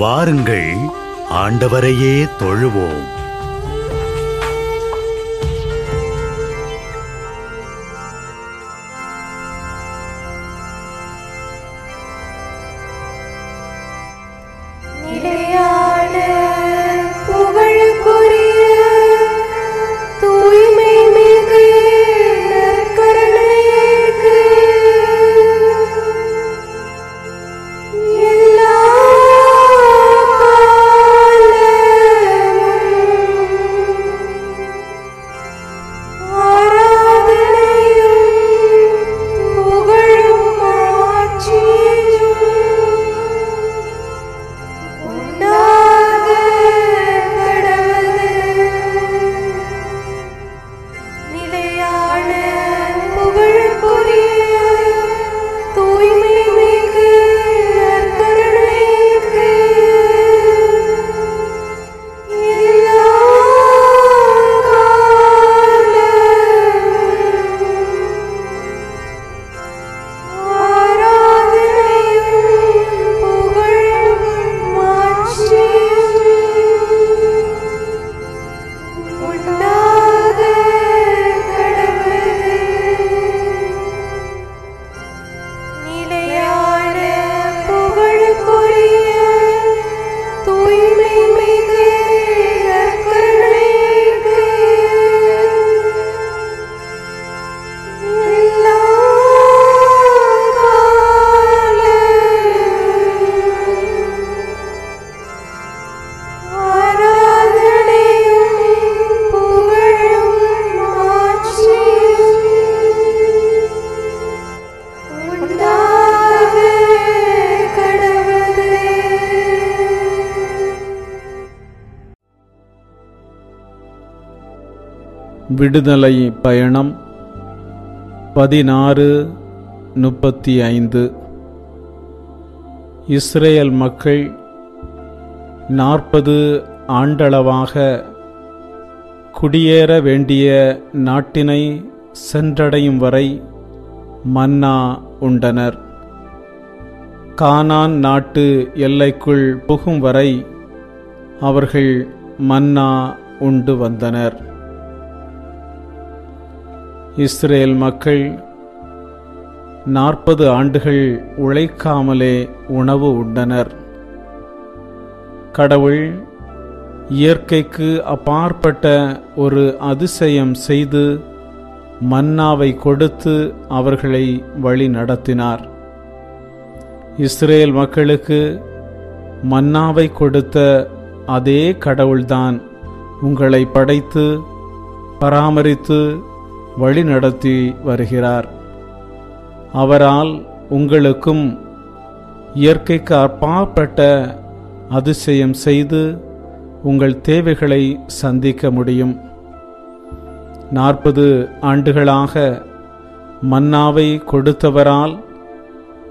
வாருங்கள், ஆண்டவரையே தொழுவோம். விடுதலை பயணம் 16:35. இஸ்ரேல் மக்கள் 40 ஆண்டளவாக குடியேற வேண்டிய நாட்டினை சென்றடையும் வரை மன்னா உண்டனர். கானான் நாட்டு எல்லைக்குள் புகும் வரை அவர்கள் மன்னா உண்டு வந்தனர். இஸ்ரேல் மக்கள் 40 ஆண்டுகள் உழைக்காமலே உணவு உண்டனர். கடவுள் இயற்கைக்கு அப்பாற்பட்ட ஒரு அதிசயம் செய்து மன்னாவை கொடுத்து அவர்களை வழி நடத்தினார். இஸ்ரேல் மக்களுக்கு மன்னாவை கொடுத்த அதே கடவுள்தான் உங்களை படைத்து பராமரித்து வழி நடத்தி வருகிறார். அவரால் உங்களுக்கும் இயற்கைக்கு அப்பாற்பட்ட அதிசயம் செய்து உங்கள் தேவைகளை சந்திக்க முடியும். 40 ஆண்டுகளாக மன்னாவை கொடுத்தவரால்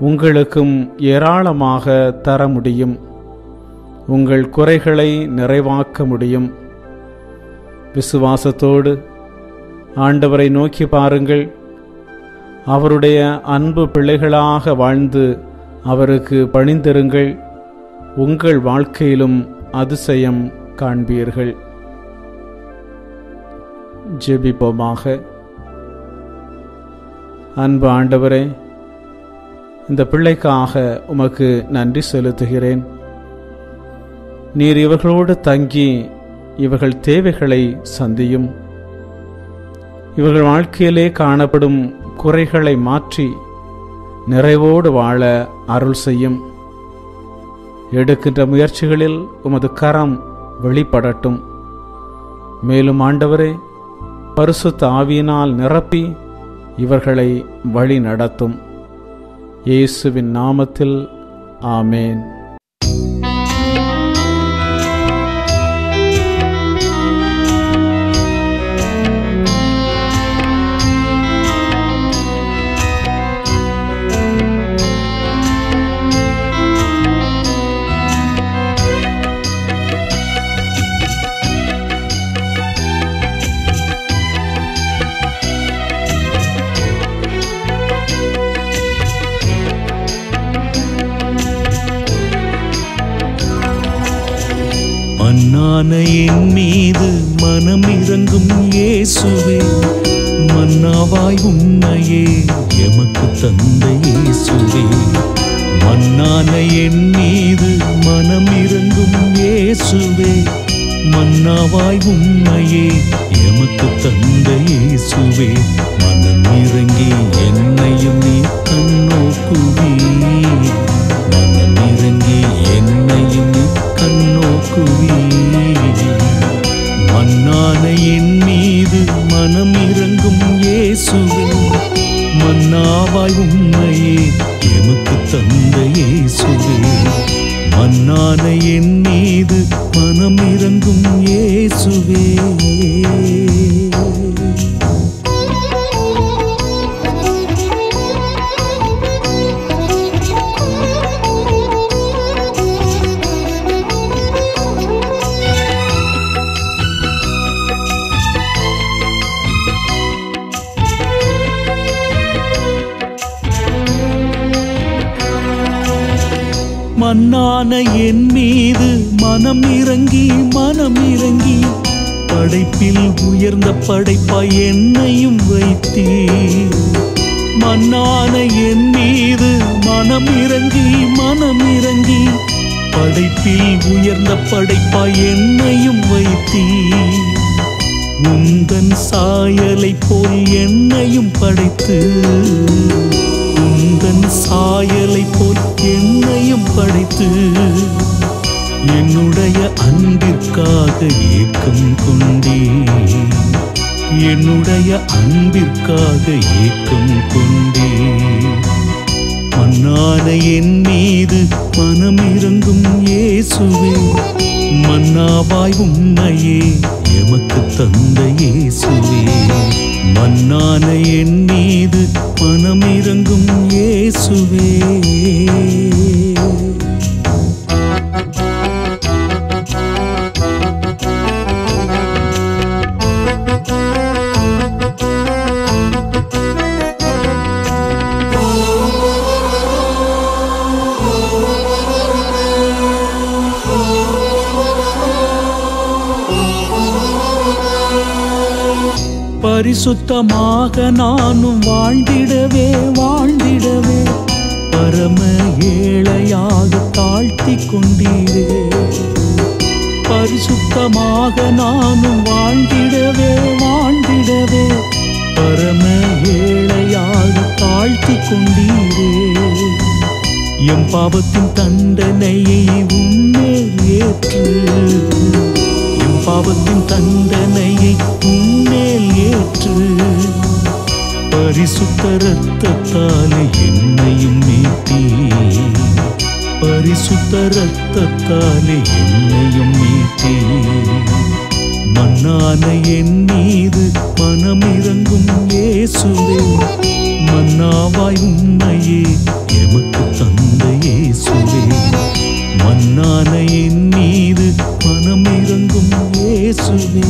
உங்களுக்கும் ஏராளமாக தர முடியும். உங்கள் குறைகளை நிறைவாக்க முடியும். விசுவாசத்தோடு ஆண்டவரை நோக்கி பாருங்கள். அவருடைய அன்பு பிள்ளைகளாக வாழ்ந்து அவருக்கு பணிந்திருங்கள். உங்கள் வாழ்க்கையிலும் அதிசயம் காண்பீர்கள். ஜெபிப்போமாக. அன்பு ஆண்டவரே, இந்த பிள்ளைக்காக உமக்கு நன்றி செலுத்துகிறேன். நீர் இவர்களோடு தங்கி இவர்கள் தேவைகளை சந்தியும். இவர்கள் வாழ்க்கையிலே காணப்படும் குறைகளை மாற்றி நிறைவோடு வாழ அருள் செய்யும். எடுக்கின்ற முயற்சிகளில் உமது கரம் வெளிப்படட்டும். மேலும் ஆண்டவரே, பரிசுத்த ஆவியினால் நிரப்பி இவர்களை வழி நடத்தும். இயேசுவின் நாமத்தில் ஆமேன். மண்ணான என் மீது மனம் இறங்கும் இயேசுவே, மன்னாவாய் உன்னையே எமக்கு தந்த இயேசுவே. மண்ணான என் மீது மனம் இறங்கும் இயேசுவே, மன்னாவாய் உன்னையே எமக்கு தந்த இயேசுவே. மனம் இறங்கி என்னையும் நீ கண்ணோக்குவே, மனம் இறங்கி என்னையும் நீ கண்ணோக்குவே. மண்ணான என் மீது மனம் இறங்கும் இயேசுவே, மன்னாவாய் உன்னையே எமக்கு தந்த இயேசுவே. மண்ணான என் மீது மனம் இறங்கும் இயேசுவே. மண்ணான என் மீது மனம் இறங்கி படைப்பில் உயர்ந்த படைப்பாய் என்னையும் வைத்தீர். மண்ணான என் மீது மனம் இறங்கி படைப்பில் உயர்ந்த படைப்பாய் என்னையும் வைத்தீர். உந்தன் சாயலை போல் என்னையும் படைத்து, உந்தன் சாயலை போல் என்னையும் படைத்து, என்னுடைய அன்பிற்காக ஏக்கம் கொண்டே, என்னுடைய அன்பிற்காக ஏக்கம் கொண்டே. மண்ணான என் மீது மனம் இறங்கும் இயேசுவே, மன்னாவாய் உன்னையே எமக்கு தந்த இயேசுவே. மண்ணான என் மீது மனம் இறங்கும் இயேசுவே. பரிசுத்தமாக நானும் வாழ்ந்திடவே பரம ஏழையாக தாழ்த்தி கொண்டீரே. பரிசுத்தமாக நானும் வாழ்ந்திடவே பரம ஏழையாக தாழ்த்தி கொண்டீரே. எம் பாவத்தின் தண்டனையை உன்மேல் ஏற்று, எம் பாவத்தின் தண்டனையை உன்மேல் ஏற்று, பரிசுத்த இரத்தத்தாலே என்னையும் மீட்டீ, பரிசுத்த இரத்தத்தாலே என்னையும் மீட்டீ. மண்ணான என் மீது மனம் இறங்கும் இயேசுவே, மன்னாவாய் உன்னையே எமக்கு தந்த இயேசுவே. மண்ணான என் மீது மனம் இறங்கும் இயேசுவே.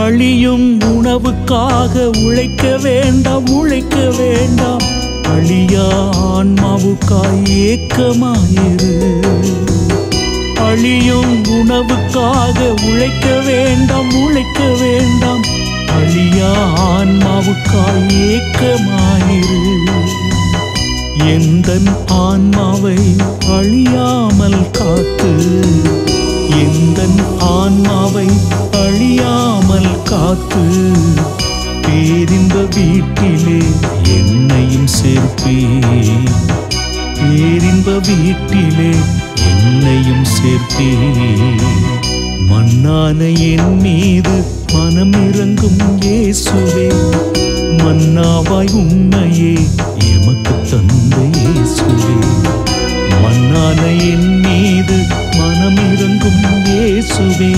அழியும் உணவுக்காக உழைக்க வேண்டாம், அழியா ஆன்மாவுக்காய் ஏக்கமாயிரு. அழியும் உணவுக்காக உழைக்க வேண்டாம், அழியா ஆன்மாவுக்காய் ஏக்கமாயிரு. எந்தன் ஆன்மாவை அழியாமல் காத்து, எந்தன் ஆன்மாவை அழியாமல் காத்து, பேரின்ப வீட்டிலே என்னையும் சேர்ப்பே, பேரின்ப வீட்டிலே என்னையும் சேர்ப்பே. மண்ணான என் மீது மனம் இறங்கும் இயேசுவே, மன்னாவாய் உன்னையே எமக்கு தந்த இயேசுவே. மண்ணான என் மீது மனம் இறங்கும் இயேசுவே,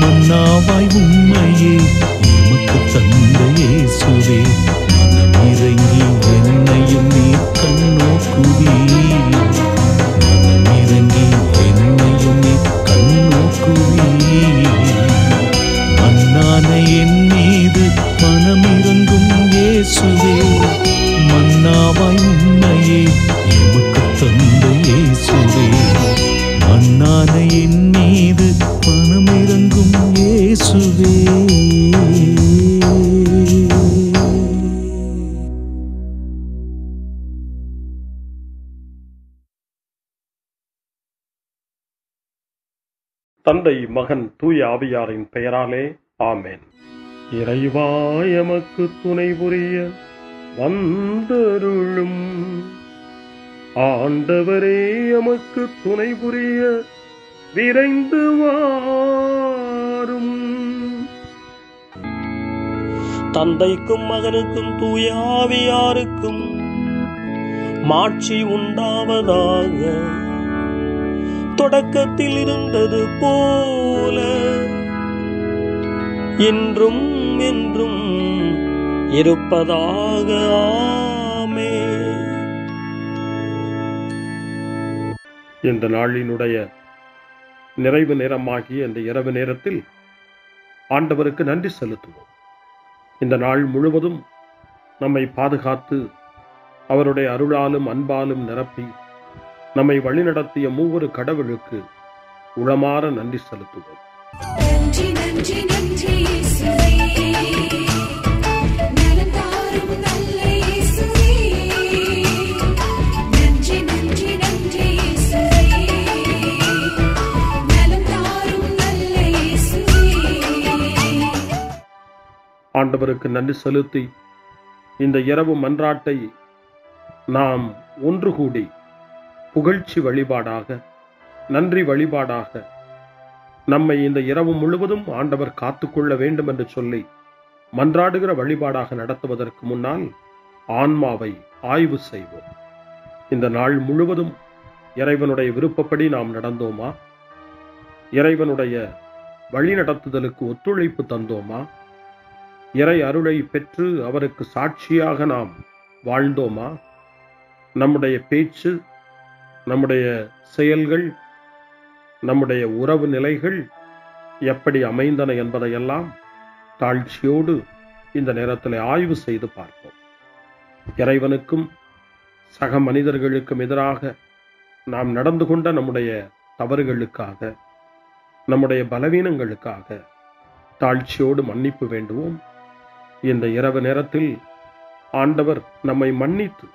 மன்னாவாய் உன்னையே எமக்கு தந்த இயேசுவே. மனம் மண்ணான என் மீது மனமிரங்கும் இயேசுவே, மன்னாவாய் உன்னையே எமக்கு தந்த இயேசுவே, மண்ணான என் மீது மனமிரங்கும் இயேசுவே. தந்தை, மகன், தூய ஆவியாரின் பெயராலே ஆமென். இறைவா எமக்கு துணை புரிய வந்தருளும், ஆண்டவரே எமக்கு துணை புரிய விரைந்து வாரும். தந்தைக்கும் மகனுக்கும் தூய ஆவியாருக்கும் மாட்சி உண்டாவதாக, தொடக்கத்தில் இருந்தது போல இன்றும் என்றும் இருப்பதாக. ஆமென். இந்த நாளினுடைய நிறைவு நேரமாகிய இந்த இரவு நேரத்தில் ஆண்டவருக்கு நன்றி செலுத்துவோம். இந்த நாள் முழுவதும் நம்மை பாதுகாத்து அவருடைய அருளாலும் அன்பாலும் நிரப்பி நம்மை வழிநடத்திய மூவரு கடவுளுக்கு உளமாற நன்றி செலுத்துவோம். நன்றி நன்றி நன்றி இயேசுவே, நலம் தாரும் நல்ல இயேசுவே, நன்றி நன்றி நன்றி இயேசுவே, நலம் தாரும் நல்ல இயேசுவே. ஆண்டவருக்கு நன்றி செலுத்தி இந்த இரவு மன்றாட்டை நாம் ஒன்று கூடி புகழ்ச்சி வழிபாடாக, நன்றி வழிபாடாக நம்மை இந்த இரவு முழுவதும் ஆண்டவர் காத்துக்கொள்ள வேண்டும் என்று சொல்லி மன்றாடுகிற வழிபாடாக நடத்துவதற்கு முன்னால் ஆன்மாவை ஆய்வு செய்வோம். இந்த நாள் முழுவதும் இறைவனுடைய விருப்பப்படி நாம் நடந்தோமா? இறைவனுடைய வழிநடத்துதலுக்கு ஒத்துழைப்பு தந்தோமா? இறை அருளை பெற்று அவருக்கு சாட்சியாக நாம் வாழ்ந்தோமா? நம்முடைய பேச்சு, நம்முடைய செயல்கள், நம்முடைய உறவு நிலைகள் எப்படி அமைந்தன என்பதையெல்லாம் தாழ்ச்சியோடு இந்த நேரத்தில் ஆய்வு செய்து பார்ப்போம். இறைவனுக்கும் சக மனிதர்களுக்கும் எதிராக நாம் நடந்து கொண்ட நம்முடைய தவறுகளுக்காக, நம்முடைய பலவீனங்களுக்காக தாழ்ச்சியோடு மன்னிப்பு வேண்டுவோம். இந்த இரவு நேரத்தில் ஆண்டவர் நம்மை மன்னித்து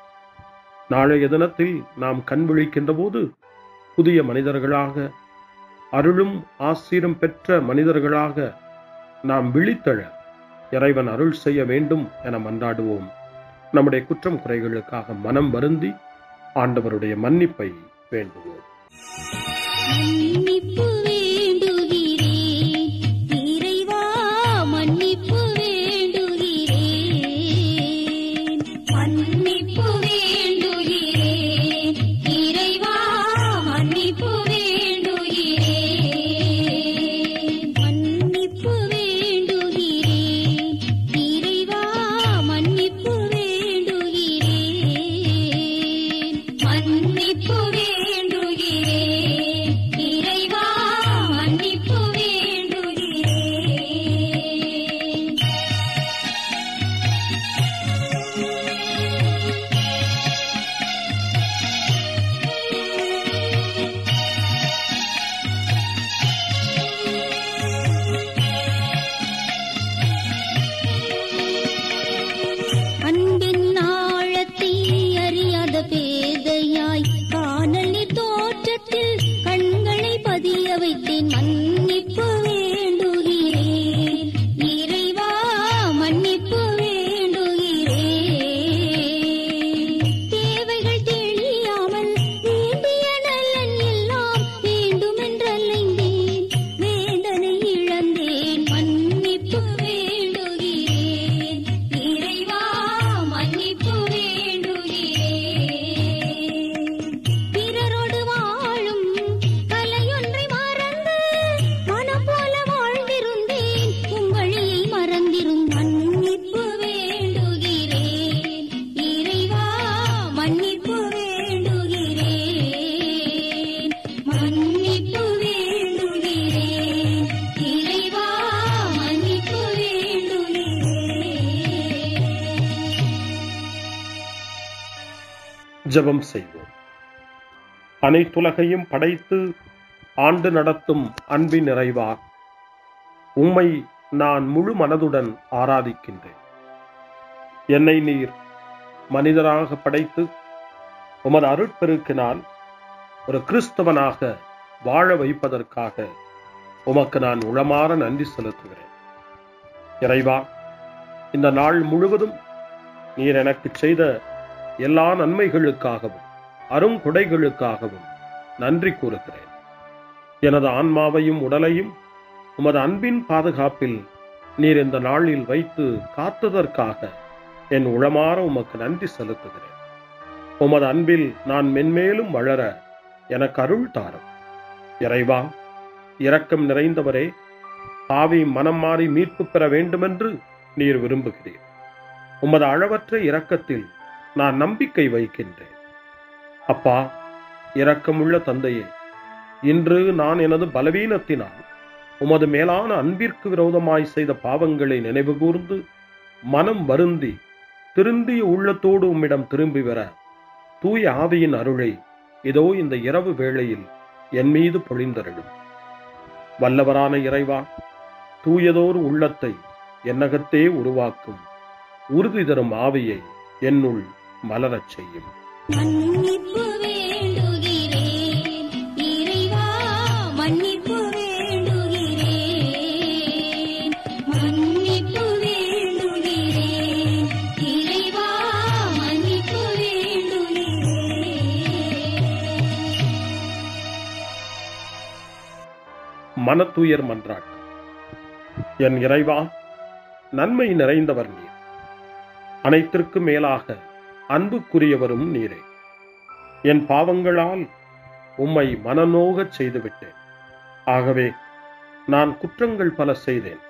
நாளைய தினத்தில் நாம் கண் விழிக்கின்ற போது புதிய மனிதர்களாக, அருளும் ஆசீரும் பெற்ற மனிதர்களாக நாம் விழித்தெழ இறைவன் அருள் செய்ய வேண்டும் என மன்றாடுவோம். நம்முடைய குற்றம் குறைகளுக்காக மனம் வருந்தி ஆண்டவருடைய மன்னிப்பை வேண்டுவோம். மன்னிப்பு வேண்டுகிறேன் இறைவா, மன்னிப்பு வேண்டுகிறேன், மன்னிப்பு வேண்டுகிறேன் இறைவா, மன்னிப்பு வேண்டுகிறேன், மன்னிப்பு வேண்டுகிறேன் இறைவா, மன்னிப்பு வேண்டுகிறேன், மன்னிப்பு வேண்டுகிறேன் இறைவா, ஜெபம் செய்வோம். அனைத்துலகையும் படைத்து ஆண்டு நடத்தும் அன்பின் நிறைவா, உம்மை நான் முழு மனதுடன் ஆராதிக்கின்றேன். என்னை நீர் மனிதராக படைத்து உமது அருட்பெருக்கினால் ஒரு கிறிஸ்தவனாக வாழ வைப்பதற்காக உமக்கு நான் உளமாற நன்றி செலுத்துகிறேன். இறைவா, இந்த நாள் முழுவதும் நீர் எனக்கு செய்த எல்லா நன்மைகளுக்காகவும் அருங்கொடைகளுக்காகவும் நன்றி கூறுகிறேன். எனது ஆன்மாவையும் உடலையும் உமது அன்பின் பாதுகாப்பில் நீர் இந்த நாளில் வைத்து காத்ததற்காக என் உளமாற உமக்கு நன்றி செலுத்துகிறேன். உமது அன்பில் நான் மென்மேலும் வளர எனக்கு அருள் தாரும். இறைவா, இரக்கம் நிறைந்தவரே, பாவி மனம் மாறி மீட்பு பெற வேண்டுமென்று நீர் விரும்புகிறீர். உமது அளவற்ற இரக்கத்தில் நான் நம்பிக்கை வைக்கின்றேன். அப்பா, இரக்கமுள்ள தந்தையே, இன்று நான் எனது பலவீனத்தினால் உமது மேலான அன்பிற்கு விரோதமாய் செய்த பாவங்களை நினைவு கூர்ந்து மனம் வருந்தி திருந்திய உள்ளத்தோடு உம்மிடம் திரும்பி வர தூய ஆவியின் அருளை இதோ இந்த இரவு வேளையில் என் மீது பொழிந்தருளும். வல்லவரான இறைவா, தூயதோர் உள்ளத்தை என்னகத்தே உருவாக்கும் உறுதி தரும் ஆவியை என்னுள் மலரச் செய்யும். மன்னிப்பு வேண்டுகிறேன் இறைவா, மன்னிப்பு வேண்டுகிறேன், மன்னிப்பு வேண்டுகிறேன் இறைவா, மன்னிப்பு வேண்டுகிறேன். மனத்துயர் மன்றாட்டு. என் இறைவா, நன்மை நிறைந்தவர் நீர், அனைத்திற்கு மேலாக அன்புக்குரியவரும் நீரே. என் பாவங்களால் உம்மை மனநோகச் செய்துவிட்டேன். ஆகவே நான் குற்றங்கள் பல செய்தேன்.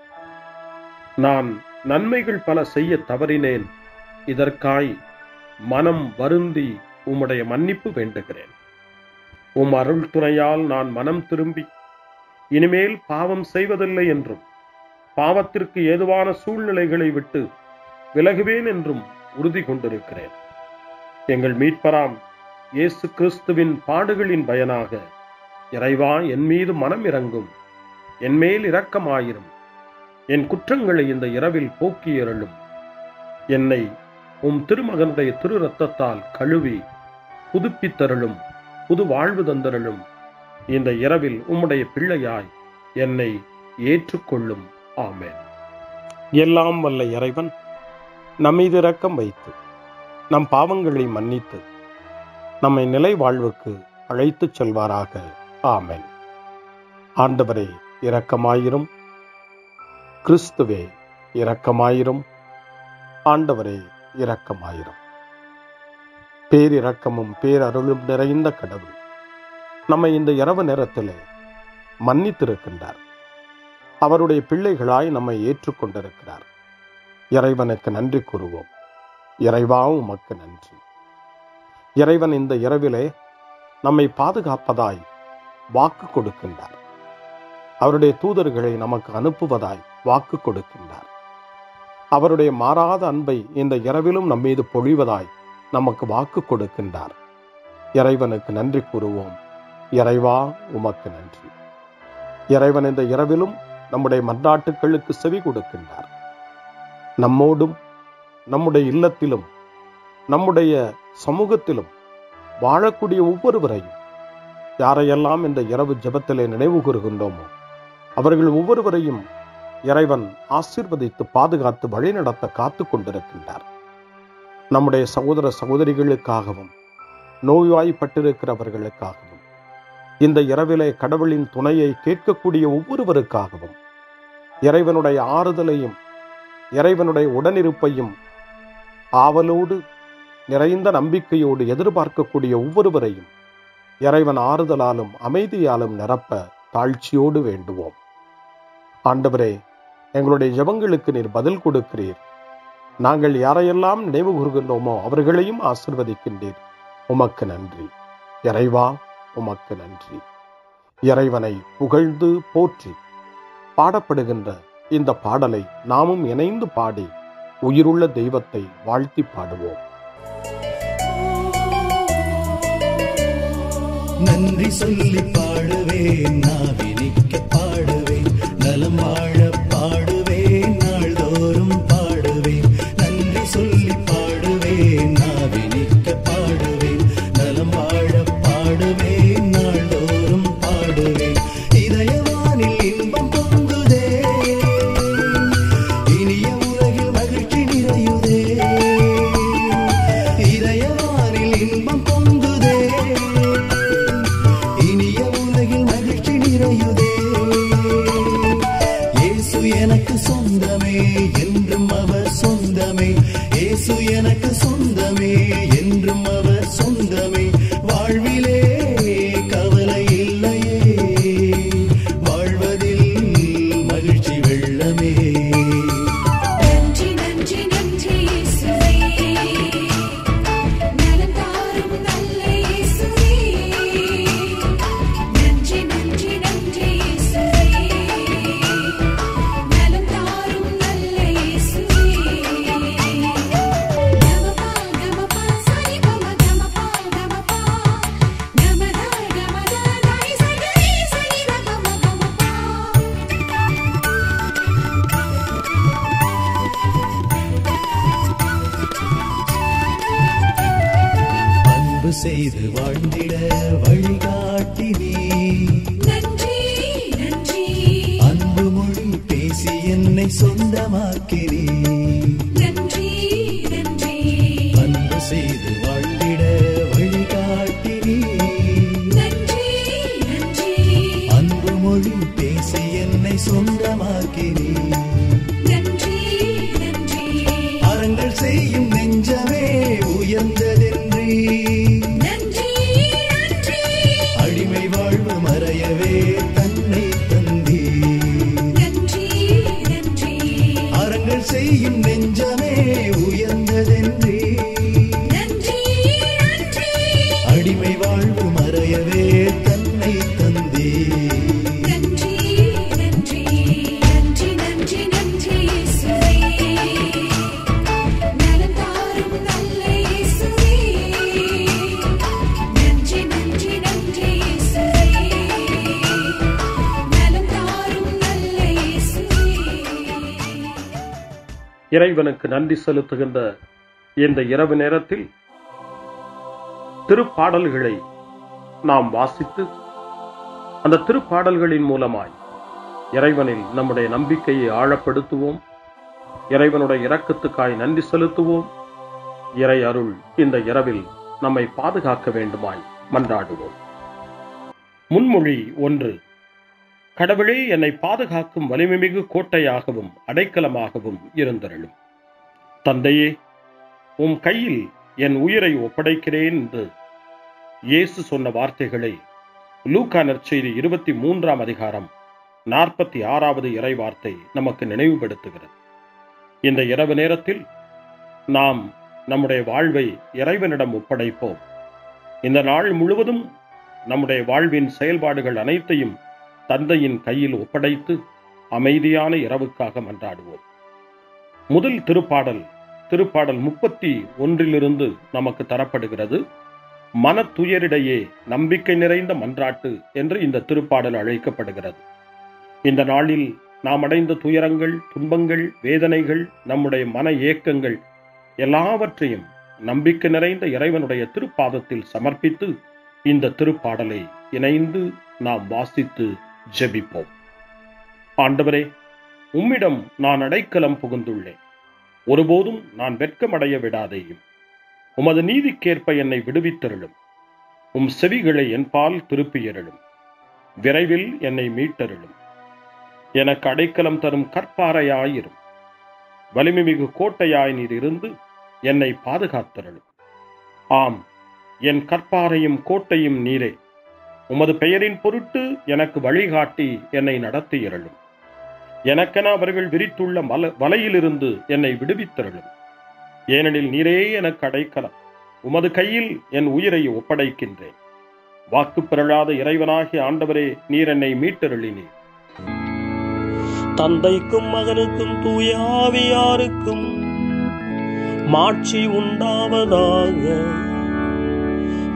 நான் நன்மைகள் பல செய்ய தவறினேன். இதற்காய் மனம் வருந்தி உம்முடைய மன்னிப்பு வேண்டுகிறேன். உம் அருள் துணையால் நான் மனம் திரும்பி இனிமேல் பாவம் செய்வதில்லை என்றும் பாவத்திற்கு ஏதுவான சூழ்நிலைகளை விட்டு விலகுவேன் என்றும் உறுதி கொண்டிருக்கிறேன். எங்கள் மீட்பராம் இயேசு கிறிஸ்துவின் பாடுகளின் பயனாக இறைவா, என் மீது மனம் இறங்கும், என் மேல் இரக்கமாயிரும். என் குற்றங்களை இந்த இரவில் போக்கி அருளும். என்னை உம் திருமகனுடைய திரு இரத்தத்தால் கழுவி புதுப்பித்தருளும், புது வாழ்வு தந்தருளும். இந்த இரவில் உம்முடைய பிள்ளையாய் என்னை ஏற்றுக்கொள்ளும். ஆமென். எல்லாம் வல்ல இறைவன் நம்மீது இரக்கம் வைத்து நம் பாவங்களை மன்னித்து நம்மை நிலை வாழ்வுக்கு அழைத்துச் செல்வாராக. ஆமென். ஆண்டவரே இரக்கமாயிரும். கிறிஸ்துவே இரக்கமாயிரும். ஆண்டவரே இரக்கமாயிரும். பேரிரக்கமும் பேரருளும் நிறைந்த கடவுள் நம்மை இந்த இரவு நேரத்திலே மன்னித்திருக்கின்றார். அவருடைய பிள்ளைகளாய் நம்மை ஏற்றுக்கொண்டிருக்கிறார். இறைவனுக்கு நன்றி கூறுவோம். இறைவா, உமக்கு நன்றி. இறைவன் இந்த இரவிலே நம்மை பாதுகாப்பதாய் வாக்கு கொடுக்கின்றார். அவருடைய தூதர்களை நமக்கு அனுப்புவதாய் வாக்கு கொடுக்கின்றார். அவருடைய மாறாத அன்பை இந்த இரவிலும் நம்மீது பொழிவதாய் நமக்கு வாக்கு கொடுக்கின்றார். இறைவனுக்கு நன்றி கூறுவோம். இறைவா, உமக்கு நன்றி. இறைவன் இந்த இரவிலும் நம்முடைய மன்றாட்டுக்களுக்கு செவி கொடுக்கின்றார். நம்மோடும் நம்முடைய இல்லத்திலும் நம்முடைய சமூகத்திலும் வாழக்கூடிய ஒவ்வொருவரையும், யாரையெல்லாம் இந்த இரவு ஜெபத்திலே நினைவு கூறுகின்றோமோ அவர்கள் ஒவ்வொருவரையும் இறைவன் ஆசீர்வதித்து பாதுகாத்து வழிநடத்த காத்து கொண்டிருக்கின்றார். நம்முடைய சகோதர சகோதரிகளுக்காகவும் நோய்வாய்ப்பட்டிருக்கிறவர்களுக்காகவும் இந்த இரவிலே கடவுளின் துணையை கேட்கக்கூடிய ஒவ்வொருவருக்காகவும் இறைவனுடைய ஆறுதலையும் இறைவனுடைய உடனிருப்பையும் ஆவலோடு நிறைந்த நம்பிக்கையோடு எதிர்பார்க்கக்கூடிய ஒவ்வொருவரையும் இறைவன் ஆறுதலாலும் அமைதியாலும் நிரப்ப தாழ்ச்சியோடு வேண்டுவோம். ஆண்டவரே, எங்களுடைய ஜெபங்களுக்கு நீர் பதில் கொடுக்கிறீர். நாங்கள் யாரையெல்லாம் நினைவு கூறுகின்றோமோ அவர்களையும் ஆசீர்வதிக்கின்றீர். உமக்கு நன்றி. இறைவா, உமக்கு நன்றி. இறைவனை புகழ்ந்து போற்றி பாடப்படுகின்ற இந்த பாடலை நாமும் இணைந்து பாடி உயிருள்ள தெய்வத்தை வாழ்த்தி பாடுவோம். நன்றி சொல்லி பாடுவேன், நாவினிக்க பாடுவேன், நலம் வாழ பாடுவேன், நாள்தோறும் பாடுவேன். நன்றி சொல்லி பாடுவேன், நாவினிக்க பாடுவேன், நலம் வாழ பாடுவேன், நாள்தோறும் பாடுவேன். இதயவானில் இன்பம் பொங்குதே, இனிய உலகில் மகிழ்ச்சி நிறையுதே. இதயவானில் இன்பம் பொங்குதே, இனிய உலகில் மகிழ்ச்சி நிறையுதே. இயேசு எனக்கு சொந்தமே, என்றும் அவர் சொந்தமே. இயேசு எனக்கு சொந்தமே, என்றும் அவர் சொந்தமே. வாழ்விலே கவலை இல்லையே, வாழ்வதில் மகிழ்ச்சி வெள்ளமே. நன்றி நன்றி நன்றி இயேசுவே, நலம் தாரும் நல்ல இயேசுவே. நன்றி நன்றி நன்றி இயேசுவே, நலம் தாரும் நல்ல இயேசுவே. கமபா கமபா சரி பம கமபா கமபா, கமதா கமதா தாய் சரி சரி கமபா கமபா. அன்பு செய்து வாழ்ந்திட வழிகாட்டி நீ, நன்றி நன்றி அன்பு மொழி பேசி என்னை சொந்தமாக்கி நீ. நன்றி நன்றி அன்பு செய்து வாழ்ந்திட வழிகாட்டி நீ, நன்றி நன்றி அன்பு மொழி பேசி என்னை சொந்தமாக்கி நீ. நன்றி நன்றி அறங்கள் செய்யும் நெஞ்சமே உயர்ந்ததென்றி, நன்றி நன்றி அடிமை வாழ்வு மறையவே தன்னை தந்தி. நன்றி நன்றி அறங்கள் செய்யும் நெஞ்சமே உயர்ந்ததென்றி, நன்றி நன்றி அடிமை வாழ்வு மறையவே தன்னை தந்தி. நன்றி நன்றி நன்றி நன்றி நன்றி இயேசுவே, நலம் தாரும் நல்ல இயேசுவே. நன்றி நன்றி நன்றி இயேசுவே, நலம் தாரும் நல்ல இயேசுவே. இறைவனுக்கு நன்றி செலுத்துகின்ற இந்த இரவு நேரத்தில் திருப்பாடல்களை நாம் வாசித்து அந்த திருப்பாடல்களின் மூலமாய் இறைவனில் நம்முடைய நம்பிக்கையை ஆழப்படுத்துவோம். இறைவனுடைய இரக்கத்துக்காய் நன்றி செலுத்துவோம். இறை அருள் இந்த இரவில் நம்மை பாதுகாக்க வேண்டுமாய் மன்றாடுவோம். முன்மொழி 1. கடவுளே, என்னை பாதுகாக்கும் வலிமைமிகு கோட்டையாகவும் அடைக்கலமாகவும் இருந்தருளும். தந்தையே, உம் கையில் என் உயிரை ஒப்படைக்கிறேன் என்று இயேசு சொன்ன வார்த்தைகளை லூக்கா நற்செய்தி 23ஆம் அதிகாரம் 46வது இறை வார்த்தை நமக்கு நினைவுபடுத்துகிறது. இந்த இரவு நேரத்தில் நாம் நம்முடைய வாழ்வை இறைவனிடம் ஒப்படைப்போம். இந்த நாள் முழுவதும் நம்முடைய வாழ்வின் செயல்பாடுகள் அனைத்தையும் தந்தையின் கையில் ஒப்படைத்து அமைதியான இரவுக்காக மன்றாடுவோம். முதல் திருப்பாடல் 31 நமக்கு தரப்படுகிறது. மனத்துயரிடையே நம்பிக்கை நிறைந்த மன்றாட்டு என்று இந்த திருப்பாடல் அழைக்கப்படுகிறது. இந்த நாளில் நாம் அடைந்த துயரங்கள், துன்பங்கள், வேதனைகள், நம்முடைய மன ஏக்கங்கள் எல்லாவற்றையும் நம்பிக்கை நிறைந்த இறைவனுடைய திருப்பாதத்தில் சமர்ப்பித்து இந்த திருப்பாடலை இணைந்து நாம் வாசித்து ஜெபிப்போம். ஆண்டவரே, உம்மிடம் நான் அடைக்கலம் புகுந்துள்ளேன். ஒருபோதும் நான் வெட்கமடைய விடாதேயும். உமது நீதிக்கேற்ப என்னை விடுவித்தருளும். உம் செவிகளை என்பால் திருப்பியருளும். விரைவில் என்னை மீட்டருளும். எனக்கு அடைக்கலம் தரும் கற்பாறையாயிரும். வலிமைமிகு கோட்டையாய் நீர் இருந்து என்னை பாதுகாத்தருளும். ஆம், என் கற்பாறையும் கோட்டையும் நீரே. உமது பெயரின் பொருட்டு எனக்கு வழிகாட்டி என்னை நடத்தியருளும். எனக்கென அவர்கள் விரித்துள்ள வலையிலிருந்து என்னை விடுவித்தருளும். ஏனெனில் நீரே எனக்கு அடைக்கலம். உமது கையில் என் உயிரை ஒப்படைக்கின்றேன். வாக்கு பெறலாத இறைவனாகிய ஆண்டவரே, நீர் என்னை மீட்டருளினீர். தந்தைக்கும் மகனுக்கும் தூய ஆவியாருக்கும் மாட்சி உண்டாவதாக.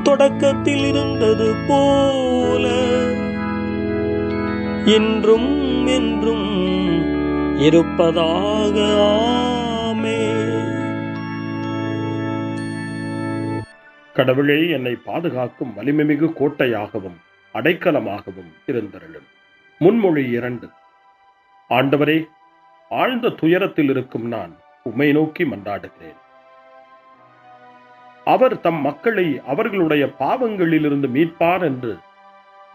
தொடக்கத்தில் இருந்தது போல இன்றும் என்றும் இருப்பதாக. ஆமென். கடவுளே, என்னை பாதுகாக்கும் வலிமைமிகு கோட்டையாகவும் அடைக்கலமாகவும் இருந்தருளும். முன்மொழி 2. ஆண்டவரே, ஆழ்ந்த துயரத்தில் இருக்கும் நான் உம்மை நோக்கி மன்றாடுகிறேன். அவர் தம் மக்களை அவர்களுடைய பாவங்களிலிருந்து மீட்பார் என்று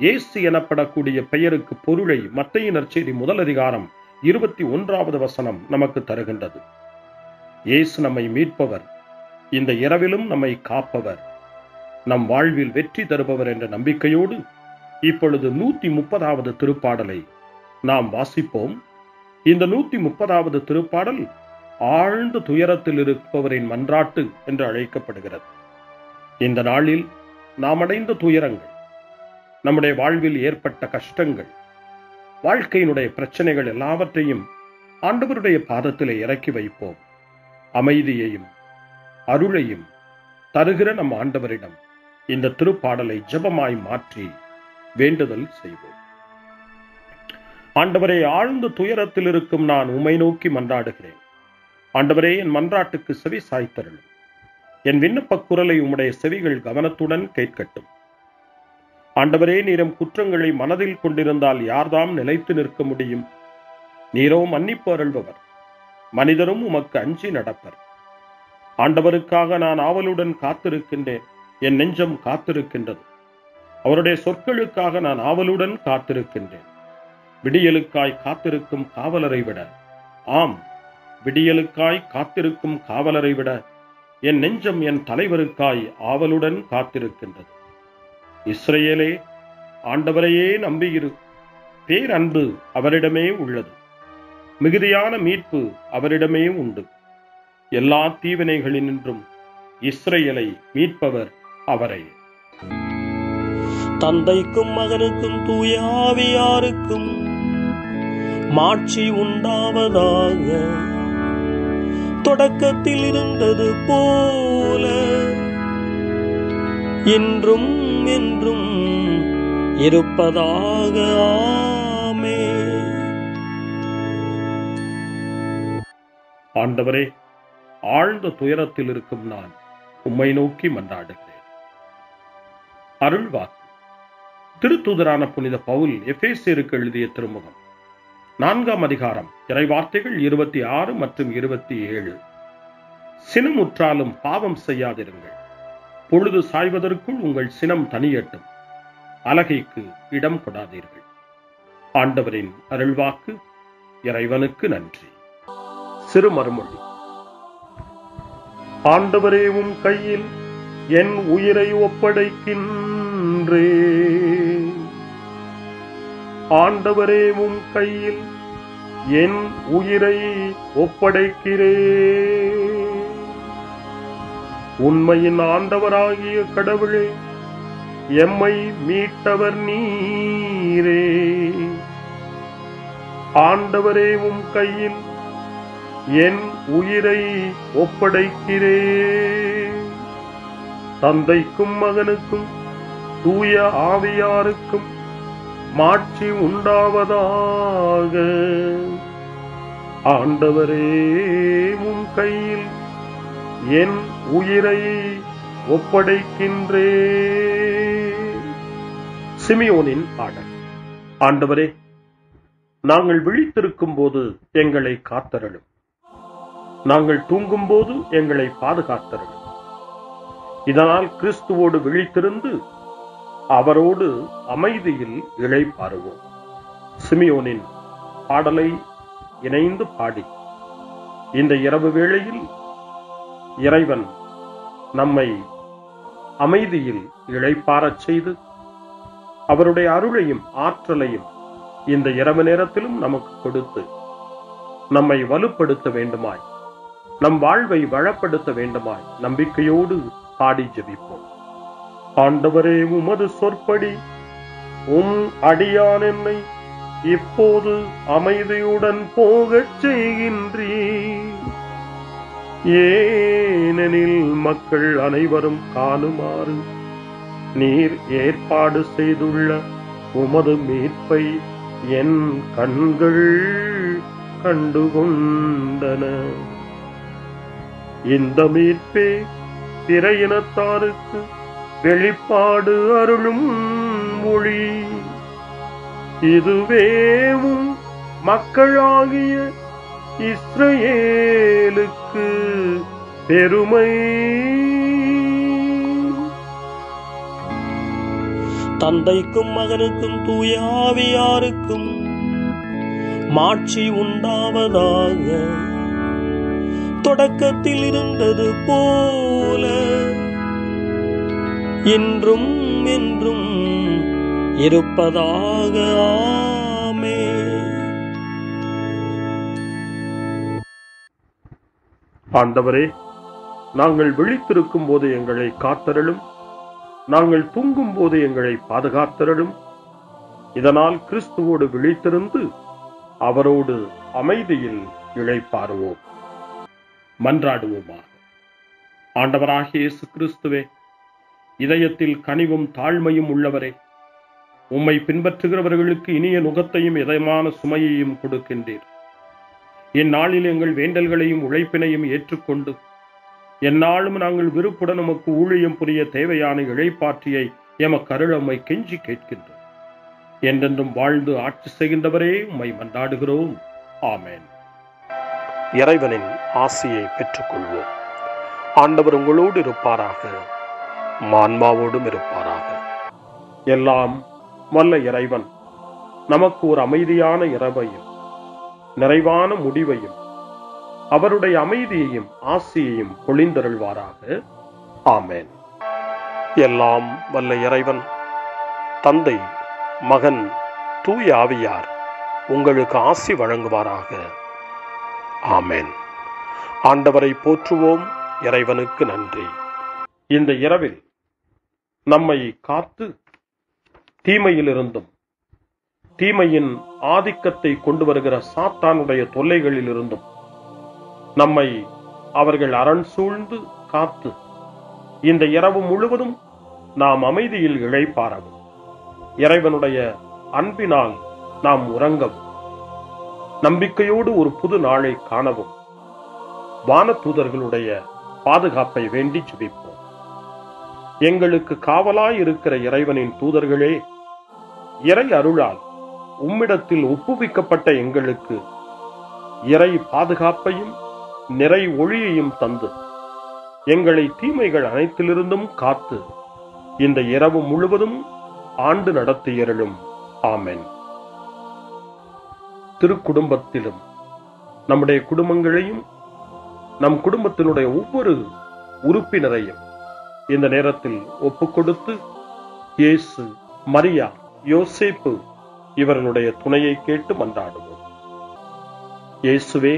இயேசு எனப்படக்கூடிய பெயருக்கு பொருளை மத்தேயு நற்செய்தி 1 அதிகாரம் 21வது வசனம் நமக்கு தருகின்றது. இயேசு நம்மை மீட்பவர், இந்த இரவிலும் நம்மை காப்பவர், நம் வாழ்வில் வெற்றி தருபவர் என்ற நம்பிக்கையோடு இப்பொழுது 130வது திருப்பாடலை நாம் வாசிப்போம். இந்த 130வது திருப்பாடல் ஆழ்ந்த துயரத்தில் இருப்பவரின் மன்றாட்டு என்று அழைக்கப்படுகிறது. இந்த நாளில் நாம் அடைந்த துயரங்கள், நம்முடைய வாழ்வில் ஏற்பட்ட கஷ்டங்கள், வாழ்க்கையினுடைய பிரச்சனைகள் எல்லாவற்றையும் ஆண்டவருடைய பாதத்திலே இறக்கி வைப்போம். அமைதியையும் அருளையும் தருகிற நம் ஆண்டவரிடம் இந்த திருப்பாடலை ஜெபமாய் மாற்றி வேண்டுதல் செய்வோம். ஆண்டவரே, ஆழ்ந்த துயரத்தில் இருக்கும் நான் உம்மை நோக்கி மன்றாடுகிறேன். ஆண்டவரே, என் மன்றாட்டுக்கு செவி சாய்த்தருளும். என் விண்ணப்ப குரலை உம்முடைய செவிகள் கவனத்துடன் கேட்கட்டும். ஆண்டவரே, நீரும் குற்றங்களை மனதில் கொண்டிருந்தால் யார்தாம் நிலைத்து நிற்க முடியும்? நீரோ மன்னிப்பு அருள்பவர், மனிதரும் உமக்கு அஞ்சி நடப்பர். ஆண்டவருக்காக நான் ஆவலுடன் காத்திருக்கின்றேன், என் நெஞ்சம் காத்திருக்கின்றது. அவருடைய சொற்களுக்காக நான் ஆவலுடன் காத்திருக்கின்றேன். விடியலுக்காய் காத்திருக்கும் காவலரை விட, ஆம், விடியலுக்காய் காத்திருக்கும் காவலரை விட என் நெஞ்சம் என் தலைவருக்காய் ஆவலுடன் காத்திருக்கின்றது. இஸ்ரவேலே, ஆண்டவரையே நம்பியிரு. பேரன்பு அவரிடமே உள்ளது, மிகுதியான மீட்பு அவரிடமே உண்டு. எல்லா தீவினைகளினின்றும் இஸ்ரவேலை மீட்பவர் அவரே. தந்தைக்கும் மகனுக்கும் தூய ஆவியாருக்கும் மாட்சி உண்டாவதாக. தொடக்கத்தில் இருந்தது போல இன்றும் என்றும் இருப்பதாக. ஆமென். ஆண்டவரே, ஆழ்ந்த துயரத்தில் இருக்கும் நான் உம்மை நோக்கி மன்றாடுகிறேன். அருள்வாக்கு. திருத்தூதரான புனித பவுல் எபேசியருக்கு எழுதிய திருமுகம் 4ஆம் அதிகாரம் இறைவார்த்தைகள் 26 மற்றும் 27. சினமுற்றாலும் பாவம் செய்யாதிருங்கள். பொழுது சாய்வதற்குள் உங்கள் சினம் தனியட்டும். அலகைக்கு இடம் கொடாதீர்கள். ஆண்டவரின் அருள்வாக்கு. இறைவனுக்கு நன்றி. சிறுமறுமொழி. ஆண்டவரே, உம் கையில் என் உயிரை ஒப்படைக்கின்றேன். ஆண்டவரே, உம் கையில் என் உயிரை ஒப்படைக்கிறேன். உண்மையின் ஆண்டவராகிய கடவுளே, எம்மை மீட்டவர் நீரே. ஆண்டவரே, உம் கையில் என் உயிரை ஒப்படைக்கிறேன். தந்தைக்கும் மகனுக்கும் தூய ஆவியாருக்கும் மாட்சி உண்டாவதாக. ஆண்டவரே, உம் கையில் என் உயிரை ஒப்படைக்கின்றேன். சிமியோனின் பாடல். ஆண்டவரே, நாங்கள் விழித்திருக்கும் போது எங்களை காத்தருளும். நாங்கள் தூங்கும் போது எங்களை பாதுகாத்தருளும். இதனால் கிறிஸ்துவோடு விழித்திருந்து அவரோடு அமைதியில் இளைப்பாறுவோம். சிமியோனின் பாடலை இணைந்து பாடி இந்த இரவு வேளையில் இறைவன் நம்மை அமைதியில் இளைப்பாறச் செய்து அவருடைய அருளையும் ஆற்றலையும் இந்த இரவு நேரத்திலும் நமக்கு கொடுத்து நம்மை வலுப்படுத்த வேண்டுமாய், நம் வாழ்வை வளப்படுத்த வேண்டுமாய் நம்பிக்கையோடு பாடி ஜெபிப்போம். ஆண்டவரே, உமது சொற்படி உம் அடியான் என்னை இப்போது அமைதியுடன் போகச் செய்கின்றீர். ஏனெனில் மக்கள் அனைவரும் காணுமாறு நீர் ஏற்பாடு செய்துள்ள உமது மீட்பை என் கண்கள் கண்டுகொண்டன. இந்த மீட்பே பிற இனத்தாருக்கு வெளிப்பாடு அருளும் மொழி. இதுவேவும் மக்களாகிய இஸ்ரவேலுக்கு பெருமை. தந்தைக்கும் மகனுக்கும் தூய ஆவியாருக்கும் மாட்சி உண்டாவதாக. தொடக்கத்தில் இருந்தது போல இன்றும் என்றும் இருப்பதாக. ஆமென். ஆண்டவரே, நாங்கள் விழித்திருக்கும் போது எங்களை காத்தருளும், நாங்கள் தூங்கும் போது எங்களை பாதுகாத்தருளும். இதனால் கிறிஸ்துவோடு விழித்திருந்து அவரோடு அமைதியில் இளைப்பாறுவோம். மன்றாடுவோமாக. ஆண்டவராகிய இயேசு கிறிஸ்துவே, இதயத்தில் கனிவும் தாழ்மையும் உள்ளவரே, உம்மை பின்பற்றுகிறவர்களுக்கு இனிய நுகத்தையும் இதயமான சுமையையும் கொடுக்கின்றீர். இந்நாளில் எங்கள் வேண்டல்களையும் உழைப்பினையும் ஏற்றுக்கொண்டு எந்நாளும் நாங்கள் விருப்புடன் உமக்கு ஊழியம் புரிய தேவையான இளைப்பாற்றியை எமக்கு அருள உம்மை கெஞ்சி கேட்கின்றோம். என்றென்றும் வாழ்ந்து ஆட்சி செய்கின்றவரே, உம்மை மன்றாடுகிறோம். ஆமென். இறைவனின் ஆசியை பெற்றுக்கொள்வோம். ஆண்டவர் உங்களோடு இருப்பாராக, ஆன்மாவோடும் இருப்பாராக. எல்லாம் வல்ல இறைவன் நமக்கு ஒரு அமைதியான இரவையும் நிறைவான முடிவையும் அவருடைய அமைதியையும் ஆசியையும் பொழிந்தருள்வாராக. ஆமென். எல்லாம் வல்ல இறைவன் தந்தை, மகன், தூய ஆவியார் உங்களுக்கு ஆசி வழங்குவாராக. ஆமென். ஆண்டவரை போற்றுவோம். இறைவனுக்கு நன்றி. இந்த இரவில் நம்மை காத்து தீமையிலிருந்தும் தீமையின் ஆதிக்கத்தை கொண்டு வருகிற சாத்தானுடைய தொல்லைகளிலிருந்தும் நம்மை அவர்கள் அரண் சூழ்ந்து காத்து இந்த இரவு முழுவதும் நாம் அமைதியில் இளைப்பாறவும், இறைவனுடைய அன்பினால் நாம் உறங்கவும், நம்பிக்கையோடு ஒரு புது நாளை காணவும் வானதூதர்களுடைய பாதுகாப்பை வேண்டி ஜெபிப்போம். எங்களுக்கு காவலாய் இருக்கிற இறைவனின் தூதர்களே, இறை அருளால் உம்மிடத்தில் ஒப்புவிக்கப்பட்ட எங்களுக்கு இறை பாதுகாப்பையும் நிறை ஒளியையும் தந்து எங்களை தீமைகள் அனைத்திலிருந்தும் காத்து இந்த இரவு முழுவதும் ஆண்டு நடத்தியருளும். ஆமென். திருக்குடும்பத்திலும் நம்முடைய குடும்பங்களையும் நம் குடும்பத்தினுடைய ஒவ்வொரு உறுப்பினரையும் இந்த நேரத்தில் ஒப்புக்கொடுத்து இயேசு, மரியா, யோசேப்பு இவர்களுடைய துணையை கேட்டு மன்றாடுவோம். இயேசுவே,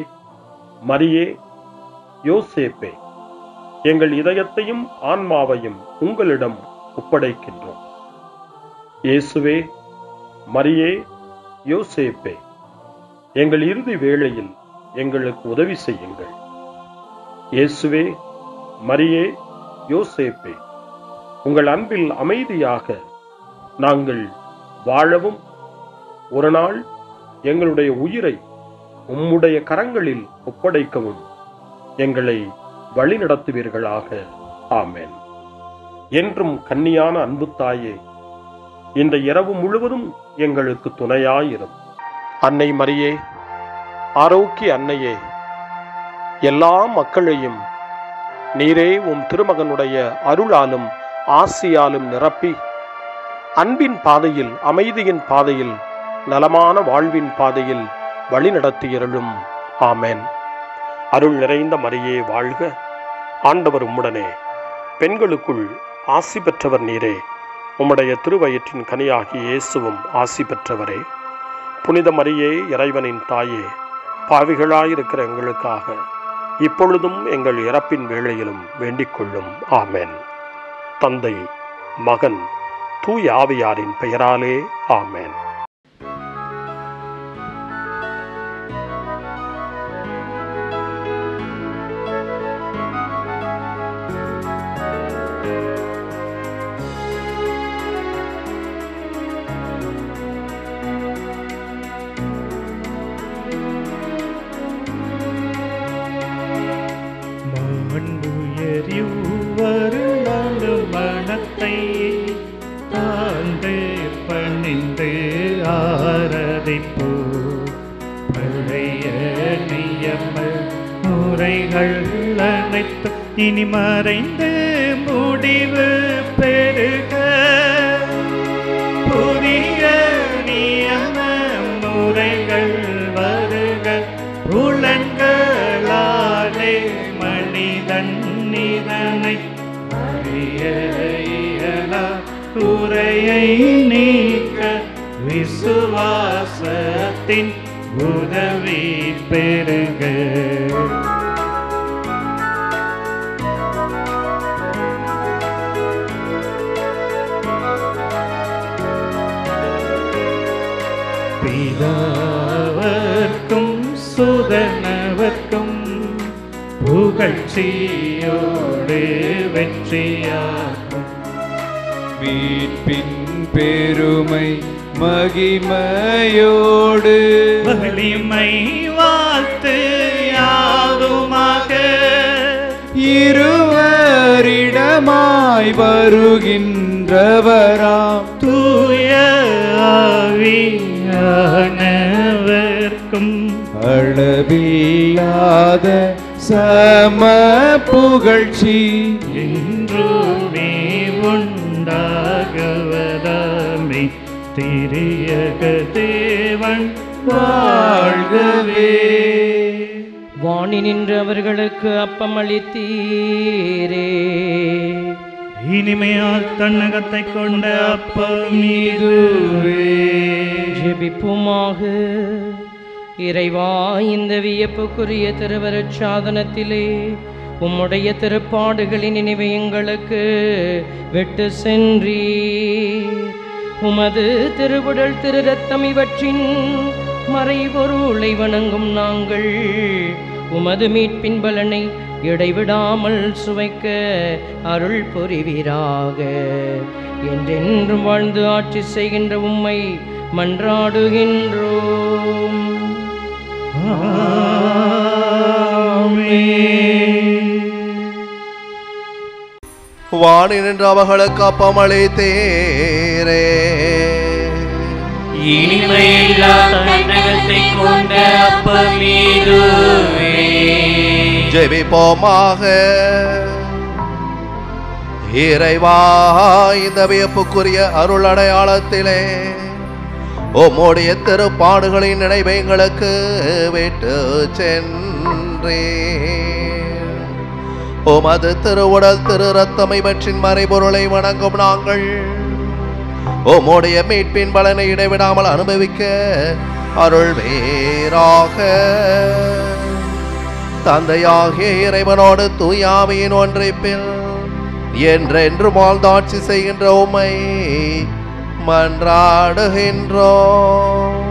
மரியே, யோசேப்பே, எங்கள் இதயத்தையும் ஆன்மாவையும் உங்களிடம் ஒப்படைக்கின்றோம். இயேசுவே, மரியே, யோசேப்பே, எங்கள் இறுதி வேளையில் எங்களுக்கு உதவி செய்யுங்கள். இயேசுவே, மரியே, யோசேப்பே, உங்கள் அன்பில் அமைதியாக நாங்கள் வாழவும் ஒரு நாள் எங்களுடைய உயிரை உம்முடைய கரங்களில் ஒப்படைக்கவும் எங்களை வழிநடத்துவீர்களாக. ஆமென். என்றும் கன்னியான அன்பு தாயே, இந்த இரவு முழுவதும் எங்களுக்கு துணையாயிரும். அன்னை மரியே, ஆரோக்கிய அன்னையே, எல்லா மக்களையும் நீரே உம் திருமகனுடைய அருளாலும் ஆசியாலும் நிரப்பி அன்பின் பாதையில், அமைதியின் பாதையில், நலமான வாழ்வின் பாதையில் வழிநடத்தியருளும். ஆமென். அருள் நிறைந்த மரியே வாழ்க. ஆண்டவர் உம்முடனே, பெண்களுக்குள் ஆசி பெற்றவர் நீரே. உம்முடைய திருவயிற்றின் கனியாகிய இயேசுவும் ஆசி பெற்றவரே. புனித மரியே, இறைவனின் தாயே, பாவிகளாயிருக்கிற எங்களுக்காக இப்பொழுதும் எங்கள் இறப்பின் வேளையிலும் வேண்டிக் கொள்ளும். ஆமென். தந்தை, மகன், தூய ஆவியாரின் பெயராலே. ஆமென். தாழ்ந்து பணிந்து ஆராதிப்போ. பழைய நியம முறைகள் அனைத்து இனி மறைந்து முடிவு பெறுக. புதிய நியம முறைகள் வருக. புலன்களாலே மனிதன் இதனை அறிய இயலா. குறையை நீக்க விசுவாசத்தின் உதவி பெறுக. பிதாவர்க்கும் சுதனவர்க்கும் புகழ்ச்சியோடு வெற்றியாகும். மீட்பின் பெருமை மகிமையோடு வலிமை வாழ்த்து யாவுமாக. இருவரிடமாய் வருகின்றவராம் தூய ஆவியானவர்க்கும் அளவில்லாத சம புகழ்ச்சி என்றுமே உண்டாகுவதாமே. திரியக தேவன் வாழ்கவே. வாணி நின்று அவர்களுக்கு அப்பம் அளித்தீரே. இனிமையால் தன்னகத்தை கொண்ட அப்பம் இதுவே. ஜெபிப்புமாக. இறைவா, இந்த வியப்புக்குரிய திருவருட் சாதனத்திலே உம்முடைய திருப்பாடுகளின் நினைவை எங்களுக்கு விட்டு சென்றீர். உமது திருவுடல் திரு ரத்தம் இவற்றின் மறைபொருளை வணங்கும் நாங்கள் உமது மீட்பின் பலனை இடைவிடாமல் சுவைக்க அருள் புரிவீராக. என்றென்றும் வாழ்ந்து ஆட்சி செய்கின்ற உம்மை மன்றாடுகின்றோம். வாணி நின்று அவர்களுக்கு அப்பம் அளித்தீரே. இனிமையில்லா தன்னகத்தை கொண்ட அப்பம் இதுவே. ஜெபிப்போமாக. இறைவா, இந்த வியப்புக்குரிய அருள் அடையாளத்திலே உம்முடைய திருப்பாடுகளின் நினைவை எங்களுக்கு விட்டு சென்றே. உமது திருவுடல் திரு ரத்தம் இவற்றின் மறைபொருளை வணங்கும் நாங்கள் உம்முடைய மீட்பின் பலனை இடைவிடாமல் அனுபவிக்க அருள் வேறாக. தந்தையாகிய இறைவனோடு தூய ஆவியின் ஒன்றிப்பில் என்றென்று வாழ்ந்தாட்சி செய்கின்ற உம்மை மன்றாடுகின்றோம்.